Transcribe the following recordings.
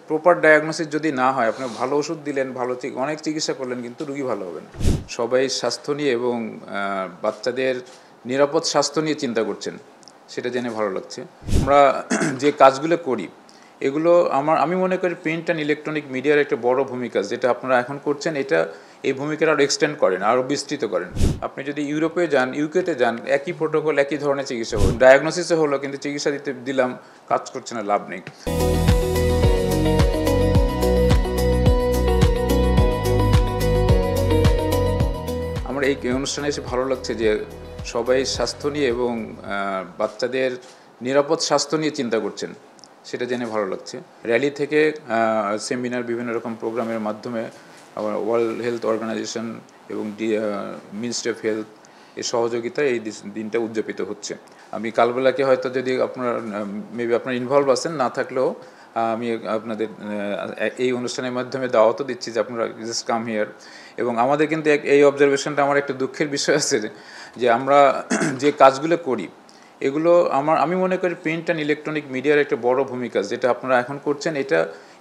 Proper diagnosis যদি না হয়, আপনি ভালো ওষুধ দিলেন, অনেক চিকিৎসা করলেন, কিন্তু রোগী ভালো হবে না। সবাই স্বাস্থ্য নিয়ে এবং বাচ্চাদের নিরাপদ স্বাস্থ্য নিয়ে চিন্তা করছেন, সেটা জেনে ভালো লাগছে। আমরা যে কাজগুলো করি এগুলো আমি মনে করি প্রিন্ট অ্যান্ড ইলেকট্রনিক মিডিয়ার একটা বড় ভূমিকা, যেটা আপনারা এখন করছেন, এই ভূমিকাটা আরও এক্সটেন্ড করেন, আরও বিস্তৃত করেন। আপনি যদি ইউরোপে যান, ইউকেতে যান, একই প্রোটোকল, একই ধরনের চিকিৎসা হলো, ডায়াগনোসিসে হলো, কিন্তু চিকিৎসা দিলাম, কাজ করছে না, লাভ নেই। আমার এই অনুষ্ঠানে এসে ভালো লাগছে যে সবাই স্বাস্থ্য নিয়ে এবং বাচ্চাদের নিরাপদ স্বাস্থ্য নিয়ে চিন্তা করছেন, সেটা জেনে ভালো লাগছে। র্যালি থেকে সেমিনার, বিভিন্ন রকম প্রোগ্রামের মাধ্যমে আবার ওয়ার্ল্ড হেলথ অর্গানাইজেশন এবং মিনিস্ট্রি অফ হেলথ এর সহযোগিতায় এই দিনটা উদযাপিত হচ্ছে। আমি কালবেলাকে হয়তো, যদি মেবি আপনার ইনভলভ আছেন, না থাকলেও আমি আপনাদের এই অনুষ্ঠানের মাধ্যমে দাওয়াতও দিচ্ছি যে আপনারা জাস্ট কাম হিয়ার। এবং আমাদের কিন্তু এই অবজারভেশনটা আমার একটা দুঃখের বিষয় আছে, যে আমরা যে কাজগুলো করি এগুলো আমি মনে করি প্রিন্ট অ্যান্ড ইলেকট্রনিক মিডিয়ার একটা বড় ভূমিকা, যেটা আপনারা এখন করছেন,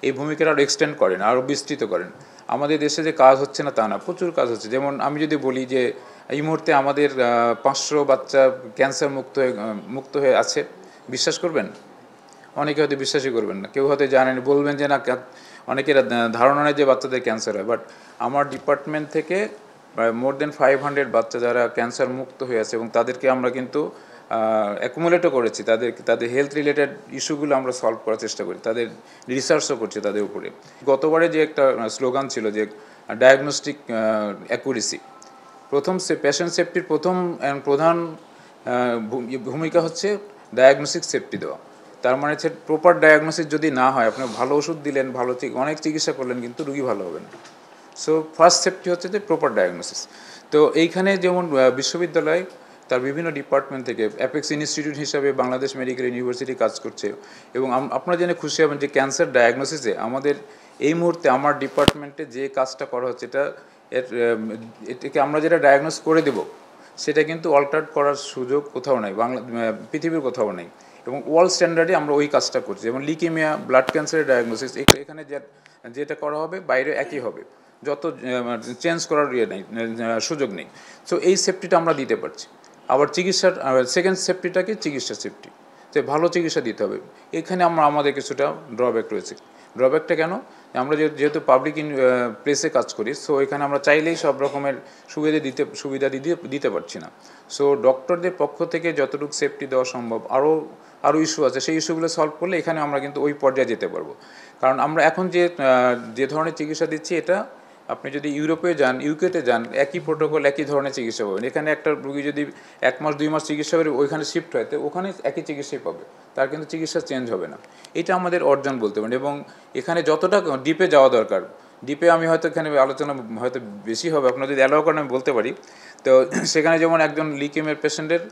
এই ভূমিকাটা আরও এক্সটেন্ড করেন, আরও বিস্তৃত করেন। আমাদের দেশে যে কাজ হচ্ছে না তা না, প্রচুর কাজ হচ্ছে। যেমন আমি যদি বলি যে এই মুহূর্তে আমাদের 500 বাচ্চা ক্যান্সার মুক্ত হয়ে আছে, বিশ্বাস করবেন? অনেকে হয়তো বিশ্বাসই করবেন না, কেউ হয়তো জানেন, বলবেন যে না, অনেকের ধারণা নেই যে বাচ্চাদের ক্যান্সার হয়। বাট আমার ডিপার্টমেন্ট থেকে প্রায় মোর দেন 500 বাচ্চা যারা ক্যান্সার মুক্ত হয়ে আছে, এবং তাদেরকে আমরা কিন্তু অ্যাকুমুলেটও করেছি, তাদের হেলথ রিলেটেড ইস্যুগুলো আমরা সলভ করার চেষ্টা করি, তাদের রিসার্চও করছি তাদের উপরে। গতবারে যে একটা স্লোগান ছিল যে ডায়াগনস্টিক অ্যাকুরেসি, পেশেন্ট সেফটির প্রধান ভূমিকা হচ্ছে ডায়াগনস্টিক সেফটি দেওয়া। তার মানে হচ্ছে প্রপার ডায়াগনোসিস যদি না হয়, আপনি ভালো ওষুধ দিলেন, অনেক চিকিৎসা করলেন, কিন্তু রোগী ভালো হবে না। সো ফার্স্ট সেফটি হচ্ছে যে প্রপার ডায়াগনোসিস। তো এইখানে যেমন বিশ্ববিদ্যালয় তার বিভিন্ন ডিপার্টমেন্ট থেকে অ্যাপেক্স ইনস্টিটিউট হিসাবে বাংলাদেশ মেডিকেল ইউনিভার্সিটি কাজ করছে। এবং আপনারা জেনে খুশি হবেন যে ক্যান্সার ডায়াগনোসিসে আমাদের এই মুহূর্তে আমার ডিপার্টমেন্টে যে কাজটা করা হচ্ছে, এটাকে আমরা যেটা ডায়াগনোস করে দেব, সেটা কিন্তু অল্টার করার সুযোগ কোথাও নাই, পৃথিবীর কোথাও নেই। এবং ওয়ার্ল্ড স্ট্যান্ডার্ডে আমরা ওই কাজটা করছি। যেমন লিকেমিয়া, ব্লাড ক্যান্সারের ডায়াগনোসিস এখানে যেটা করা হবে, বাইরে একই হবে, যত চেঞ্জ করার সুযোগ নেই। সো এই সেফটিটা আমরা দিতে পারছি। আবার চিকিৎসার সেকেন্ড সেফটিটাকে চিকিৎসা সেফটি, যে ভালো চিকিৎসা দিতে হবে। এখানে আমাদের কিছুটা ড্রব্যাক রয়েছে। ড্রব্যাকটা কেন? আমরা যেহেতু পাবলিক প্লেসে কাজ করি, সো এখানে আমরা চাইলেই সব রকমের সুবিধা দিতে পারছি না। সো ডক্টরদের পক্ষ থেকে যতটুকু সেফটি দেওয়া সম্ভব, আরও ইস্যু আছে, সেই ইস্যুগুলো সলভ করলে এখানে আমরা কিন্তু ওই পর্যায়ে যেতে পারবো। কারণ আমরা এখন যে ধরনের চিকিৎসা দিচ্ছি, এটা আপনি যদি ইউরোপে যান, ইউকেতে যান, একই প্রোটোকল, একই ধরনের চিকিৎসা পাবেন। এখানে একটা রোগী যদি 1 মাস 2 মাস চিকিৎসা করে ওইখানে শিফট হয়, তো ওখানে একই চিকিৎসাই পাবে, তার কিন্তু চিকিৎসা চেঞ্জ হবে না। এটা আমাদের অর্জন বলতে পারেন। এবং এখানে যতটা ডিপে যাওয়া দরকার, ডিপে আমি হয়তো এখানে আলোচনা হয়তো বেশি হবে, আপনারা যদি অ্যালাউ করেন আমি বলতে পারি। তো সেখানে যেমন একজন লিকেমের পেশেন্টের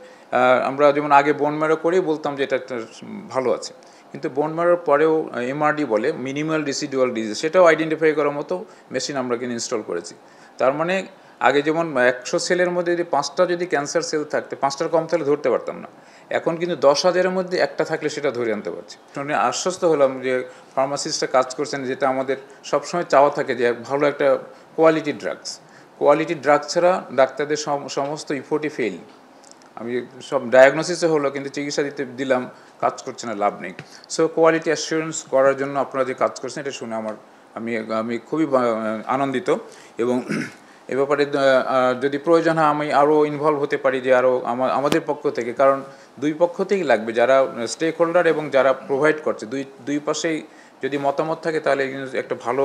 আমরা যেমন আগে বোন ম্যারো করেই বলতাম যে এটা একটা ভালো আছে, কিন্তু বোন ম্যারোর পরেও এমআরডি বলে, মিনিমাল রিসিডুয়াল ডিজিজ, সেটাও আইডেন্টিফাই করার মতো মেশিন আমরা কিন্তু ইনস্টল করেছি। তার মানে আগে যেমন 100 সেলের মধ্যে যদি 5টা ক্যান্সার সেল থাকতে, 5টার কম তাহলে ধরতে পারতাম না। এখন কিন্তু 10,000-এর মধ্যে একটা থাকলে সেটা ধরে আনতে পারছি। শুনে আশ্বস্ত হলাম যে ফার্মাসিস্টরা কাজ করছেন, যেটা আমাদের সবসময় চাওয়া থাকে, যে ভালো একটা কোয়ালিটি ড্রাগস ছাড়া ডাক্তারদের সমস্ত ইফোর্টই ফেল। আমি সব ডায়াগনোসিসে হলো, কিন্তু চিকিৎসা দিলাম, কাজ করছে না, লাভ নেই। সো কোয়ালিটি অ্যাসিওরেন্স করার জন্য আপনারা যে কাজ করছেন, এটা শুনে আমি খুবই আনন্দিত। এবং এ ব্যাপারে যদি প্রয়োজন হয় আমি আরও ইনভলভ হতে পারি, যে আরও আমাদের পক্ষ থেকে, কারণ দুই পক্ষ থেকেই লাগবে, যারা স্টেক হোল্ডার এবং যারা প্রোভাইড করছে, দুই পাশেই যদি মতামত থাকে, তাহলে একটা ভালো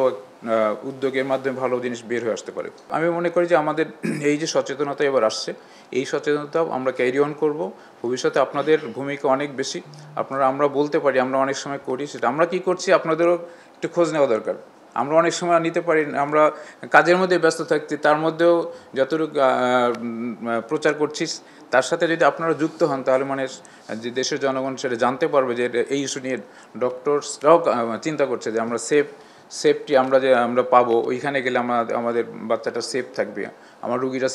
উদ্যোগের মাধ্যমে ভালো জিনিস বের হয়ে আসতে পারে। আমি মনে করি যে আমাদের এই যে সচেতনতা এবার আসছে, এই সচেতনতা আমরা ক্যারি অন করবো। ভবিষ্যতে আপনাদের ভূমিকা অনেক বেশি। আমরা বলতে পারি, আমরা অনেক সময় করি, সেটা আমরা কী করছি আপনাদেরও একটু খোঁজ নেওয়া দরকার। আমরা অনেক সময় নিতে পারি, আমরা কাজের মধ্যে ব্যস্ত থাকছি, তার মধ্যেও যতটুকু প্রচার করছি, তার সাথে যদি আপনারা যুক্ত হন, তাহলে যে দেশের জনগণ সেটা জানতে পারবে যে এই ইস্যু নিয়ে ডক্টরসরাও চিন্তা করছে, যে আমরা সেফটি আমরা পাবো, ওইখানে গেলে আমাদের বাচ্চাটা সেফ থাকবে, আমার রুগীরা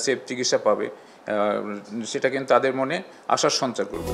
সেফ চিকিৎসা পাবে, সেটা কিন্তু তাদের মনে আশার সঞ্চার করবে।